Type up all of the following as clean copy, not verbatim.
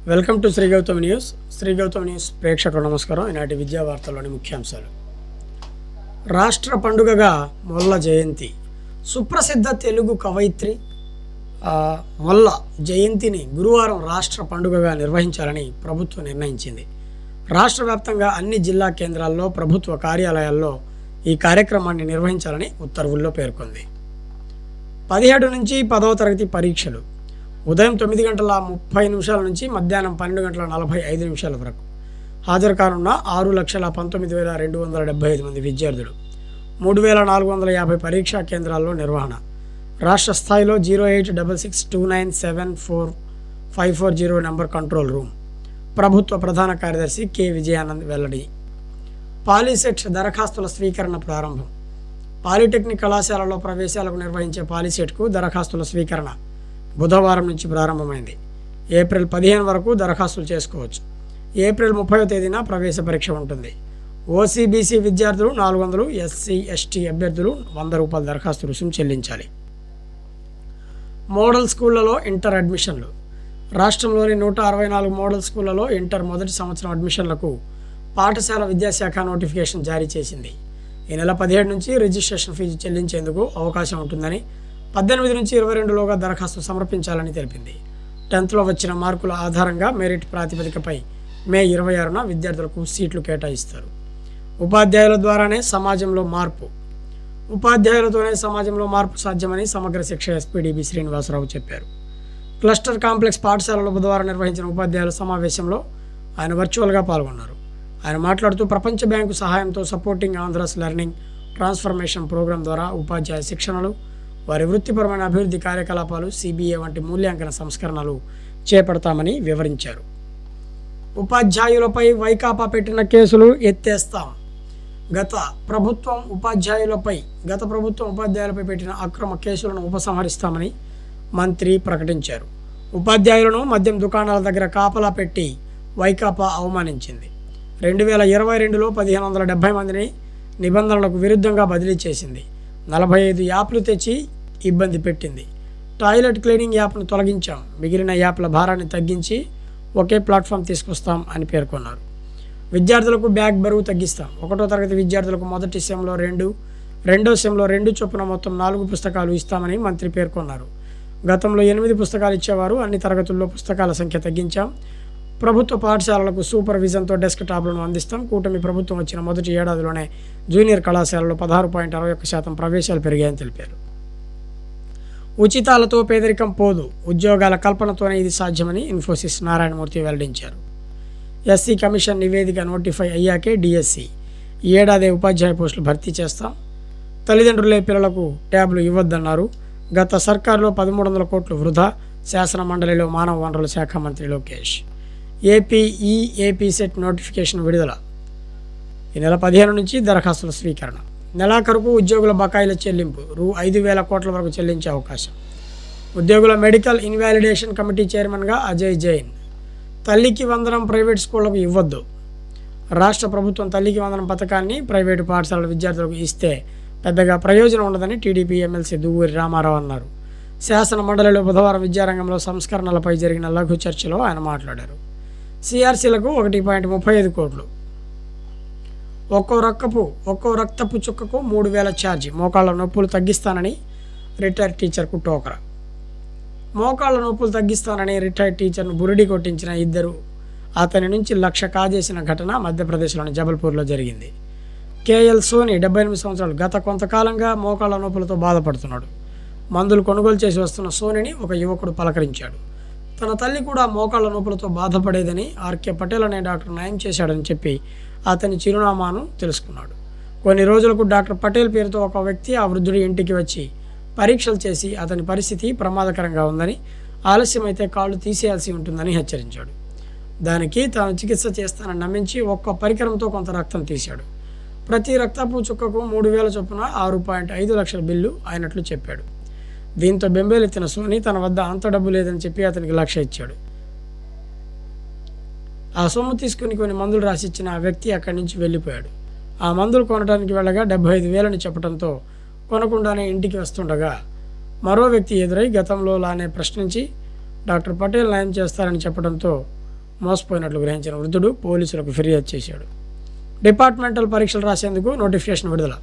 Welcome to Shri Gautam news. Shri Gautam news ప్రేక్షకులకు నమస్కారం. ఈనాటి విద్యా వార్తల్లోని ముఖ్యాంశాలు. రాష్ట్ర పండుగగా మొల్ల జయంతి. సుప్రసిద్ధ తెలుగు కవయిత్రి మొల్ల జయంతిని గురువారం రాష్ట్ర పండుగగా నిర్వహించాలని ప్రభుత్వం నిర్ణయించింది. రాష్ట్ర వ్యాప్తంగా అన్ని జిల్లా కేంద్రాల్లో ప్రభుత్వ కార్యాలయాల్లో ఈ కార్యక్రమాన్ని నిర్వహించాలని ఉత్తర్వుల్లో పేర్కొంది. 17 నుంచి 10వ తరగతి పరీక్షలు ఉదయం 9:30 నుంచి మధ్యాహ్నం 12:45 వరకు హాజరు కానున్న 6,19,275 మంది విద్యార్థులు. 3,450 పరీక్షా కేంద్రాల్లో నిర్వహణ. రాష్ట్ర స్థాయిలో 08626974540 నెంబర్ కంట్రోల్ రూమ్. ప్రభుత్వ ప్రధాన కార్యదర్శి కె విజయానంద్ వెల్లడి. పాలిసెట్ దరఖాస్తుల స్వీకరణ ప్రారంభం. పాలిటెక్నిక్ కళాశాలలో ప్రవేశాలకు నిర్వహించే పాలిసెట్కు దరఖాస్తుల స్వీకరణ బుధవారం నుంచి ప్రారంభమైంది. ఏప్రిల్ 15 వరకు దరఖాస్తులు చేసుకోవచ్చు. ఏప్రిల్ 30వ తేదీన ప్రవేశ పరీక్ష ఉంటుంది. ఓసీబీసీ విద్యార్థులు 400, ఎస్సీ ఎస్టీ అభ్యర్థులు ₹100 దరఖాస్తు రుసుము చెల్లించాలి. మోడల్ స్కూళ్లలో ఇంటర్ అడ్మిషన్లు. రాష్ట్రంలోని 164 మోడల్ స్కూళ్లలో ఇంటర్ మొదటి సంవత్సరం అడ్మిషన్లకు పాఠశాల విద్యాశాఖ నోటిఫికేషన్ జారీ చేసింది. ఈ నెల 17 నుంచి రిజిస్ట్రేషన్ ఫీజు చెల్లించేందుకు అవకాశం ఉంటుందని, 18 నుంచి 22లోగా దరఖాస్తు సమర్పించాలని తెలిపింది. 10th వచ్చిన మార్కుల ఆధారంగా మెరిట్ ప్రాతిపదికపై మే 26న విద్యార్థులకు సీట్లు కేటాయిస్తారు. ఉపాధ్యాయుల ద్వారానే సమాజంలో మార్పు. ఉపాధ్యాయులతోనే సమాజంలో మార్పు సాధ్యమని సమగ్ర శిక్ష ఎస్పీడీబీ శ్రీనివాసరావు చెప్పారు. క్లస్టర్ కాంప్లెక్స్ పాఠశాలలో బుధవారం నిర్వహించిన ఉపాధ్యాయుల సమావేశంలో ఆయన వర్చువల్గా పాల్గొన్నారు. ఆయన మాట్లాడుతూ ప్రపంచ బ్యాంకు సహాయంతో supporting Andhra's learning transformation program ద్వారా ఉపాధ్యాయ శిక్షణలు, వారి వృత్తిపరమైన అభివృద్ధి కార్యకలాపాలు, సిబిఏ వంటి మూల్యాంకన సంస్కరణలు చేపడతామని వివరించారు. ఉపాధ్యాయులపై వైకాపా పెట్టిన కేసులు ఎత్తేస్తాం. గత ప్రభుత్వం ఉపాధ్యాయులపై పెట్టిన అక్రమ కేసులను ఉపసంహరిస్తామని మంత్రి ప్రకటించారు. ఉపాధ్యాయులను మద్యం దుకాణాల దగ్గర కాపలా పెట్టి వైకాపా అవమానించింది. 2022లో 1570 మందిని నిబంధనలకు విరుద్ధంగా బదిలీ చేసింది. 45 యాప్లు తెచ్చి ఇబ్బంది పెట్టింది. టాయిలెట్ క్లీనింగ్ యాప్ను తొలగించాం. మిగిలిన యాప్ల భారాన్ని తగ్గించి ఒకే ప్లాట్ఫామ్ తీసుకొస్తాం అని పేర్కొన్నారు. విద్యార్థులకు బ్యాగ్ బరువు తగ్గిస్తాం. 1వ తరగతి విద్యార్థులకు మొదటి సెమ్లో 2, రెండో సెమ్లో 2 చొప్పున మొత్తం 4 పుస్తకాలు ఇస్తామని మంత్రి పేర్కొన్నారు. గతంలో 8 పుస్తకాలు ఇచ్చేవారు. అన్ని తరగతుల్లో పుస్తకాల సంఖ్య తగ్గించాం. ప్రభుత్వ పాఠశాలలకు సూపర్విజన్తో డెస్క్ టాప్లను అందిస్తాం. కూటమి ప్రభుత్వం వచ్చిన మొదటి ఏడాదిలోనే జూనియర్ కళాశాలలో 16.61% ప్రవేశాలు పెరిగాయని తెలిపారు. ఉచితాలతో పేదరికం పోదు, ఉద్యోగాల కల్పనతోనే ఇది సాధ్యమని ఇన్ఫోసిస్ నారాయణమూర్తి వెల్లడించారు. ఎస్సీ కమిషన్ నివేదిక నోటిఫై అయ్యాకే డిఎస్సి ఈ ఏడాది ఉపాధ్యాయ పోస్టులు భర్తీ చేస్తాం. తల్లిదండ్రులే పిల్లలకు ట్యాబ్లు ఇవ్వద్దన్నారు. గత సర్కారులో 1300 కోట్లు వృధా. శాసన మండలిలో మానవ వనరుల శాఖ మంత్రి లోకేష్. ఏపీ సెట్ నోటిఫికేషన్ విడుదల. ఈ నెల 15 నుంచి దరఖాస్తుల స్వీకరణ. నెలాఖరుకు ఉద్యోగుల బకాయిల చెల్లింపు ₹5,000 కోట్ల వరకు చెల్లించే అవకాశం. ఉద్యోగుల మెడికల్ ఇన్వాలిడేషన్ కమిటీ చైర్మన్గా అజయ్ జైన్. తల్లికి వందనం ప్రైవేట్ స్కూళ్లకు ఇవ్వద్దు. రాష్ట్ర ప్రభుత్వం తల్లికి వందనం పథకాన్ని ప్రైవేటు పాఠశాలల విద్యార్థులకు ఇస్తే పెద్దగా ప్రయోజనం ఉండదని టీడీపీ ఎమ్మెల్సీ దువ్వూరి రామారావు అన్నారు. శాసన మండలిలో బుధవారం విద్యారంగంలో సంస్కరణలపై జరిగిన లఘు చర్చలో ఆయన మాట్లాడారు. సిఆర్సీలకు 1.35 కోట్లు. ఒక్కో రక్తపు చుక్కకు 3,000 ఛార్జీ. మోకాళ్ళ నొప్పులు తగ్గిస్తానని రిటైర్డ్ టీచర్కు టోకరా. మోకాళ్ళ నొప్పులు తగ్గిస్తానని రిటైర్డ్ టీచర్ను బురిడి కొట్టించిన ఇద్దరు అతని నుంచి 1,00,000 కాజేసిన ఘటన మధ్యప్రదేశ్లోని జబల్పూర్లో జరిగింది. కేఎల్ సోని 78 సంవత్సరాలు. గత కొంతకాలంగా మోకాళ్ళ నొప్పులతో బాధపడుతున్నాడు. మందులు కొనుగోలు చేసి వస్తున్న సోనిని ఒక యువకుడు పలకరించాడు. తన తల్లి కూడా మోకాళ్ళ నొప్పులతో బాధపడేదని, ఆర్కే పటేల్ అనే డాక్టర్ నయం చేశాడని చెప్పి అతని చిరునామాను తెలుసుకున్నాడు. కొన్ని రోజులకు డాక్టర్ పటేల్ పేరుతో ఒక వ్యక్తి ఆ వృద్ధుడి ఇంటికి వచ్చి పరీక్షలు చేసి అతని పరిస్థితి ప్రమాదకరంగా ఉందని, ఆలస్యమైతే కాళ్ళు తీసేయాల్సి ఉంటుందని హెచ్చరించాడు. దానికి తాను చికిత్స చేస్తానని నమ్మించి ఒక్క పరికరంతో కొంత రక్తం తీశాడు. ప్రతి రక్తపు చుక్కకు 3,000 చొప్పున 6.5 లక్షల బిల్లు అయినట్లు చెప్పాడు. దీంతో బెంబేలెత్తిన సోని తన వద్ద అంత డబ్బు లేదని చెప్పి అతనికి 1,00,000 ఇచ్చాడు. ఆ సొమ్ము తీసుకుని కొన్ని మందులు రాసిచ్చిన ఆ వ్యక్తి అక్కడి నుంచి వెళ్ళిపోయాడు. ఆ మందులు కొనడానికి వెళ్ళగా 75,000 చెప్పడంతో కొనకుండానే ఇంటికి వస్తుండగా మరో వ్యక్తి ఎదురై గతంలో లానే ప్రశ్నించి డాక్టర్ పటేల్ నయం చేస్తారని చెప్పడంతో మోసపోయినట్లు గ్రహించిన వృద్ధుడు పోలీసులకు ఫిర్యాదు చేశాడు. డిపార్ట్మెంటల్ పరీక్షలు రాసేందుకు నోటిఫికేషన్ విడుదల.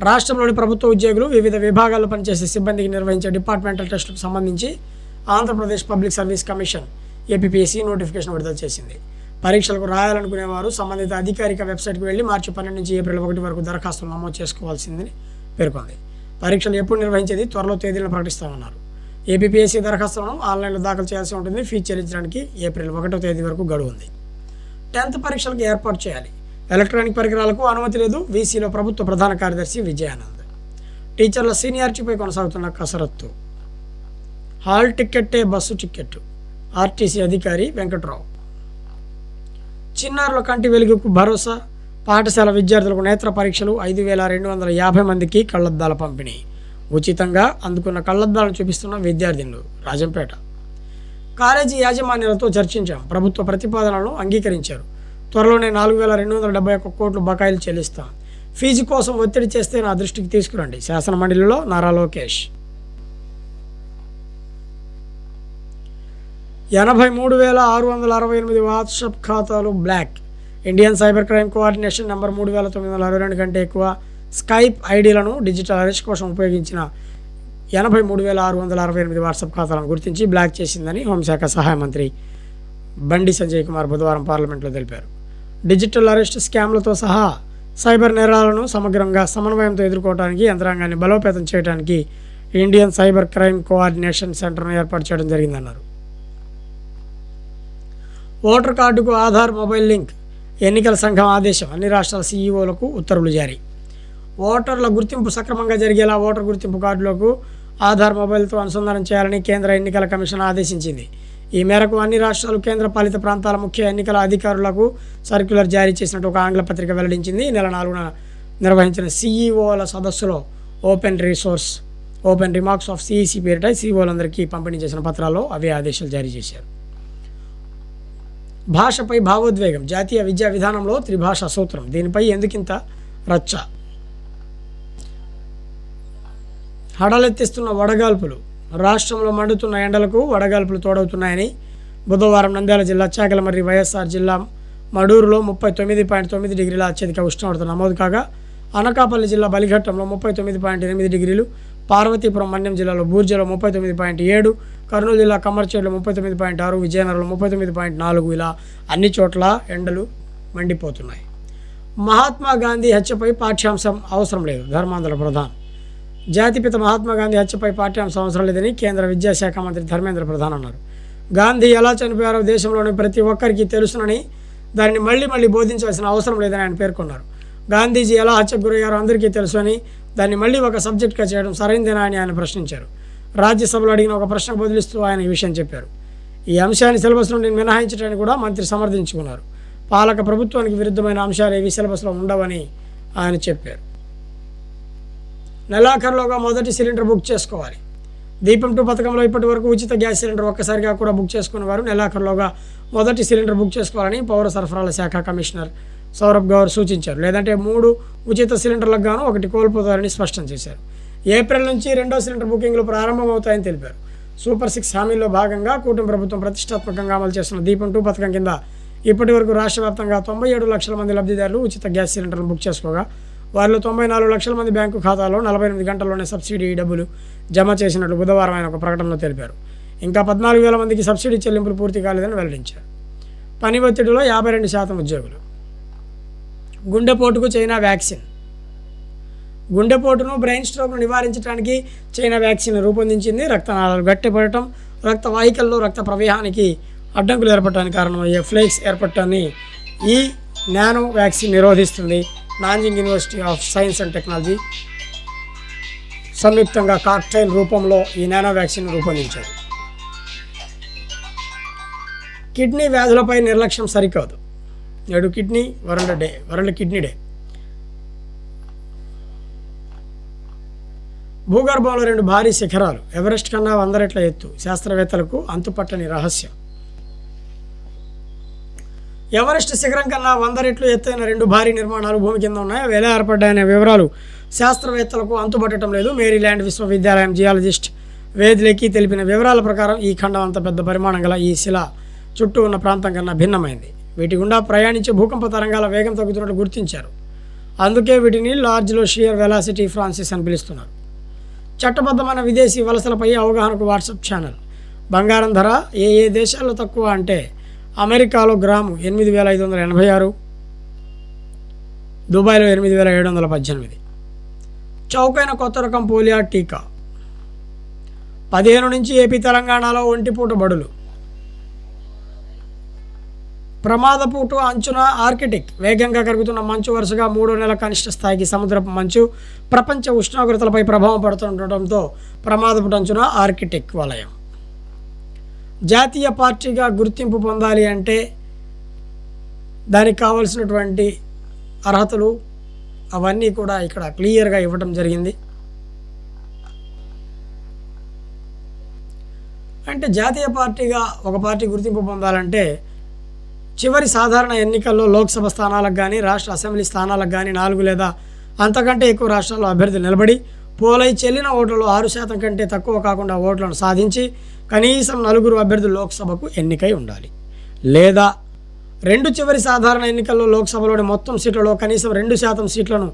రాష్ట్రంలోని ప్రభుత్వ ఉద్యోగులు వివిధ విభాగాల్లో పనిచేసే సిబ్బందికి నిర్వహించే డిపార్ట్మెంటల్ టెస్టులకు సంబంధించి Andhra Pradesh public service commission APPSC notification విడుదల చేసింది. పరీక్షలకు రాయాలనుకునేవారు సంబంధిత అధికారిక వెబ్సైట్కి వెళ్ళి మార్చి 12 నుంచి ఏప్రిల్ 1 వరకు దరఖాస్తులు నమోదు చేసుకోవాల్సిందని పేర్కొంది. పరీక్షలు ఎప్పుడు నిర్వహించేది త్వరలో తేదీలను ప్రకటిస్తామన్నారు. ఏపీపీఎస్సీ దరఖాస్తులను ఆన్లైన్లో దాఖలు చేయాల్సి ఉంటుంది. ఫీజు చెల్లించడానికి ఏప్రిల్ 1వ తేదీ వరకు గడువు ఉంది. 10th పరీక్షలకు ఏర్పాటు చేయాలి. ఎలక్ట్రానిక్ పరికరాలకు అనుమతి లేదు. వీసీలో ప్రభుత్వ ప్రధాన కార్యదర్శి విజయానంద్. టీచర్ల సీనియారిటీపై కొనసాగుతున్న కసరత్తు. హాల్ టిక్కెట్టే బస్సు టిక్కెట్టు. ఆర్టీసీ అధికారి వెంకట్రావు. చిన్నారుల కంటి వెలుగుకు భరోసా. పాఠశాల విద్యార్థులకు నేత్ర పరీక్షలు. 5,250 మందికి కళ్లద్దాల పంపిణీ. ఉచితంగా అందుకున్న కళ్లద్దాలను చూపిస్తున్న విద్యార్థినులు. రాజంపేట. కాలేజీ యాజమాన్యాలతో చర్చించాం. ప్రభుత్వ ప్రతిపాదనలను అంగీకరించారు. త్వరలోనే 4,271 కోట్లు బకాయిలు చెల్లిస్తాం. ఫీజు కోసం ఒత్తిడి చేస్తే నా దృష్టికి తీసుకురండి. శాసనమండలిలో నారా లోకేష్. 83,668 వాట్సాప్ ఖాతాలు block. Indian cyber crime coordination number 3,962 కంటే ఎక్కువ స్కైప్ ఐడీలను డిజిటల్ అరెస్ట్ కోసం ఉపయోగించిన 83,668 వాట్సాప్ ఖాతాలను గుర్తించి బ్లాక్ చేసిందని హోంశాఖ సహాయ మంత్రి బండి సంజయ్ కుమార్ బుధవారం పార్లమెంట్లో తెలిపారు. డిజిటల్ అరెస్ట్ స్కామ్లతో సహా సైబర్ నేరాలను సమగ్రంగా సమన్వయంతో ఎదుర్కోవడానికి యంత్రాంగాన్ని బలోపేతం చేయడానికి ఇండియన్ సైబర్ క్రైమ్ కోఆర్డినేషన్ సెంటర్ను ఏర్పాటు చేయడం జరిగిందన్నారు. ఓటర్ కార్డుకు ఆధార్ మొబైల్ లింక్. ఎన్నికల సంఘం ఆదేశం. అన్ని రాష్ట్రాల సీఈఓలకు ఉత్తర్వులు జారీ. ఓటర్ల గుర్తింపు సక్రమంగా జరిగేలా ఓటర్ గుర్తింపు కార్డులకు ఆధార్ మొబైల్తో అనుసంధానం చేయాలని కేంద్ర ఎన్నికల కమిషన్ ఆదేశించింది. ఈ మేరకు అన్ని రాష్ట్రాలు, కేంద్ర పాలిత ప్రాంతాల ముఖ్య ఎన్నికల అధికారులకు సర్క్యులర్ జారీ చేసినట్టు ఒక ఆంగ్ల పత్రిక వెల్లడించింది. ఈ నెల 4న నిర్వహించిన సీఈఓల సదస్సులో ఓపెన్ రిమార్క్స్ ఆఫ్ సిఈసి పేరిట సీఈఓలందరికీ పంపిణీ చేసిన పత్రాల్లో అవే ఆదేశాలు జారీ చేశారు. భాషపై భావోద్వేగం. జాతీయ విద్యా విధానంలో త్రిభాషా సూత్రం. దీనిపై ఎందుకింత రచ్చ? హడలెత్తిస్తున్న వడగాల్పులు. రాష్ట్రంలో మండుతున్న ఎండలకు వడగాల్పులు తోడవుతున్నాయని బుధవారం నంద్యాల జిల్లా చాకలమర్రి వైఎస్ఆర్ జిల్లా మడూరులో 39.9 డిగ్రీల అత్యధిక ఉష్ణోగ్రత నమోదు కాగా, అనకాపల్లి జిల్లా బలిఘట్టంలో 39.8 డిగ్రీలు, పార్వతీపురం మన్యం జిల్లాలో బూర్జలో 39.7, కర్నూలు జిల్లా కమ్మర్చేడులో 39.6, విజయనగరంలో 39.4 ఇలా అన్ని చోట్ల ఎండలు మండిపోతున్నాయి. మహాత్మా గాంధీ హత్యపై పాఠ్యాంశం అవసరం లేదు. ధర్మాంధ్ర ప్రధాన్. జాతిపిత మహాత్మా గాంధీ హత్యపై పాఠ్యాంశం అవసరం లేదని కేంద్ర విద్యాశాఖ మంత్రి ధర్మేంద్ర ప్రధాన్ అన్నారు. గాంధీ ఎలా చనిపోయారో దేశంలోని ప్రతి ఒక్కరికి తెలుసునని, దానిని మళ్ళీ బోధించాల్సిన అవసరం లేదని ఆయన పేర్కొన్నారు. గాంధీజీ ఎలా హత్యకు గురయ్యారో అందరికీ తెలుసు అని దాన్ని మళ్ళీ ఒక సబ్జెక్ట్గా చేయడం సరైందేనా అని ఆయన ప్రశ్నించారు. రాజ్యసభలో అడిగిన ఒక ప్రశ్నకు బదులిస్తూ ఆయన ఈ విషయం చెప్పారు. ఈ అంశాన్ని సిలబస్ నుండి మినహాయించడానికి కూడా మంత్రి సమర్థించుకున్నారు. పాలక ప్రభుత్వానికి విరుద్ధమైన అంశాలు ఏవి సిలబస్లో ఉండవని ఆయన చెప్పారు. నెలాఖరులోగా మొదటి సిలిండర్ బుక్ చేసుకోవాలి. దీపం 2 పథకంలో ఇప్పటి వరకు ఉచిత గ్యాస్ సిలిండర్ ఒక్కసారిగా కూడా బుక్ చేసుకునేవారు నెలాఖరులోగా మొదటి సిలిండర్ బుక్ చేసుకోవాలని పౌర సరఫరాల శాఖ కమిషనర్ సౌరభ్ గౌర్ సూచించారు. లేదంటే 3 ఉచిత సిలిండర్లకు గాను 1 కోల్పోతారని స్పష్టం చేశారు. ఏప్రిల్ నుంచి 2వ సిలిండర్ బుకింగ్లు ప్రారంభమవుతాయని తెలిపారు. సూపర్ 6 హామీల్లో భాగంగా కూటమి ప్రభుత్వం ప్రతిష్టాత్మకంగా అమలు చేస్తున్న దీపం 2 పథకం కింద ఇప్పటి వరకు రాష్ట్ర వ్యాప్తంగా 97 లక్షల మంది లబ్ధిదారులు ఉచిత గ్యాస్ సిలిండర్లు బుక్ చేసుకోగా, వారిలో 94 లక్షల మంది బ్యాంకు ఖాతాలో 48 గంటల్లోనే సబ్సిడీ డబ్బులు జమ చేసినట్లు బుధవారం ఆయన ఒక ప్రకటనలో తెలిపారు. ఇంకా 14,000 మందికి సబ్సిడీ చెల్లింపులు పూర్తి కాలేదని వెల్లడించారు. పని ఒత్తిడిలో 52% ఉద్యోగులు. గుండెపోటుకు చైనా వ్యాక్సిన్. గుండెపోటును, బ్రెయిన్ స్ట్రోక్ను నివారించడానికి చైనా వ్యాక్సిన్ రూపొందించింది. రక్తనాళాలు గట్టిపడటం, రక్త వాహికల్లో రక్త ప్రవాహానికి అడ్డంకులు ఏర్పడటానికి కారణమయ్యే ఫ్లేక్స్ ఏర్పడటాన్ని ఈ నానో వ్యాక్సిన్ నిరోధిస్తుంది. Nanjing university of science and technology సంయుక్తంగా కాక్టైల్ రూపంలో ఈ నానో వ్యాక్సిన్ రూపొందించారు. కిడ్నీ వ్యాధులపై నిర్లక్ష్యం సరికాదు. నేడు కిడ్నీ వరల్డ్ కిడ్నీ డే. భూగర్భంలో 2 భారీ శిఖరాలు. ఎవరెస్ట్ కన్నా 100 రెట్ల ఎత్తు. శాస్త్రవేత్తలకు అంతుపట్టని రహస్యం. ఎవరెస్ట్ శిఖరం కన్నా 100 రెట్లు ఎత్తైన 2 భారీ నిర్మాణాలు భూమి కింద ఉన్నాయి. అవి ఎలా ఏర్పడ్డాయనే వివరాలు శాస్త్రవేత్తలకు అంతుపట్టడం లేదు. మేరీల్యాండ్ విశ్వవిద్యాలయం జియాలజిస్ట్ వేద్లేకి తెలిపిన వివరాల ప్రకారం ఈ ఖండం అంత పెద్ద పరిమాణం గల ఈ శిల చుట్టూ ఉన్న ప్రాంతం కన్నా భిన్నమైంది. వీటి గుండా ప్రయాణించే భూకంప తరంగాల వేగం తగ్గుతున్నట్టు గుర్తించారు. అందుకే వీటిని లార్జ్లో షియర్ వెలాసిటీ ఫ్రాన్సిస్ అని పిలుస్తున్నారు. చట్టబద్ధమైన విదేశీ వలసలపై అవగాహనకు వాట్సాప్ ఛానల్. బంగారం ధర ఏ దేశాల్లో తక్కువ అంటే అమెరికాలో గ్రాము 8,586, దుబాయ్లో 8,718. చౌకైన కొత్త రకం పోలియో టీకా. 15 నుంచి ఏపీ తెలంగాణలో ఒంటిపూట బడులు. ప్రమాదపూట అంచున ఆర్కిటిక్. వేగంగా కరుగుతున్న మంచు వరుసగా 3వ నెల కనిష్ట స్థాయికి సముద్రపు మంచు ప్రపంచ ఉష్ణోగ్రతలపై ప్రభావం పడుతుండటంతో ప్రమాదపూట అంచున ఆర్కిటిక్ వలయం. జాతీయ పార్టీగా గుర్తింపు పొందాలి అంటే దానికి కావలసినటువంటి అర్హతలు అవన్నీ కూడా ఇక్కడ క్లియర్గా ఇవ్వడం జరిగింది. అంటే జాతీయ పార్టీగా ఒక పార్టీ గుర్తింపు పొందాలంటే చివరి సాధారణ ఎన్నికల్లో లోక్సభ స్థానాలకు కానీ రాష్ట్ర అసెంబ్లీ స్థానాలకు కానీ 4 లేదా అంతకంటే ఎక్కువ రాష్ట్రాల్లో అభ్యర్థులు నిలబడి పోలై చెల్లిన ఓట్లలో 6% కంటే తక్కువ కాకుండా ఓట్లను సాధించి కనీసం 4 అభ్యర్థులు లోక్సభకు ఎన్నికై ఉండాలి. లేదా 2 చివరి సాధారణ ఎన్నికల్లో లోక్సభలోని మొత్తం సీట్లలో కనీసం 2% సీట్లను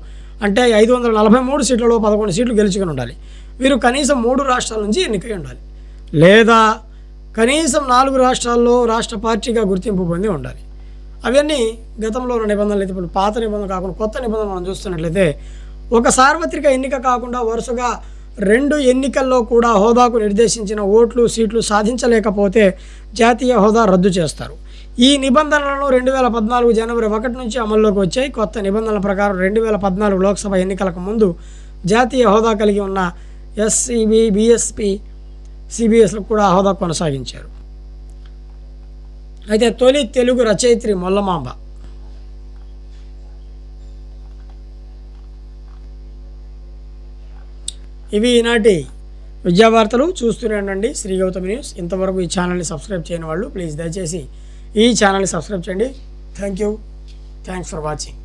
అంటే 543 సీట్లలో 11 సీట్లు గెలుచుకుని ఉండాలి. వీరు కనీసం 3 రాష్ట్రాల నుంచి ఎన్నికై ఉండాలి. లేదా కనీసం 4 రాష్ట్రాల్లో రాష్ట్ర పార్టీగా గుర్తింపు పొంది ఉండాలి. అవన్నీ గతంలో ఉన్న నిబంధనలు అయితే ఇప్పుడు పాత నిబంధనలు కాకుండా కొత్త నిబంధనలు మనం చూస్తున్నట్లయితే ఒక సార్వత్రిక ఎన్నిక కాకుండా వరుసగా 2 ఎన్నికల్లో కూడా హోదాకు నిర్దేశించిన ఓట్లు సీట్లు సాధించలేకపోతే జాతీయ హోదా రద్దు చేస్తారు. ఈ నిబంధనలను 2014 జనవరి 1 నుంచి అమల్లోకి వచ్చాయి. కొత్త నిబంధనల ప్రకారం 2014 లోక్సభ ఎన్నికలకు ముందు జాతీయ హోదా కలిగి ఉన్న ఎస్సీబీ, బీఎస్పీ, సిబిఎస్లకు కూడా హోదా కొనసాగించారు. అయితే తొలి తెలుగు రచయిత్రి మొల్లమాంబ. ఇవి ఈనాటి విద్యావార్తలు. చూస్తూనే ఉండండి శ్రీ గౌతమి న్యూస్. ఇంతవరకు ఈ ఛానల్ని సబ్స్క్రైబ్ చేయని వాళ్ళు ప్లీజ్ దయచేసి ఈ ఛానల్ని సబ్స్క్రైబ్ చేయండి. Thanks for watching.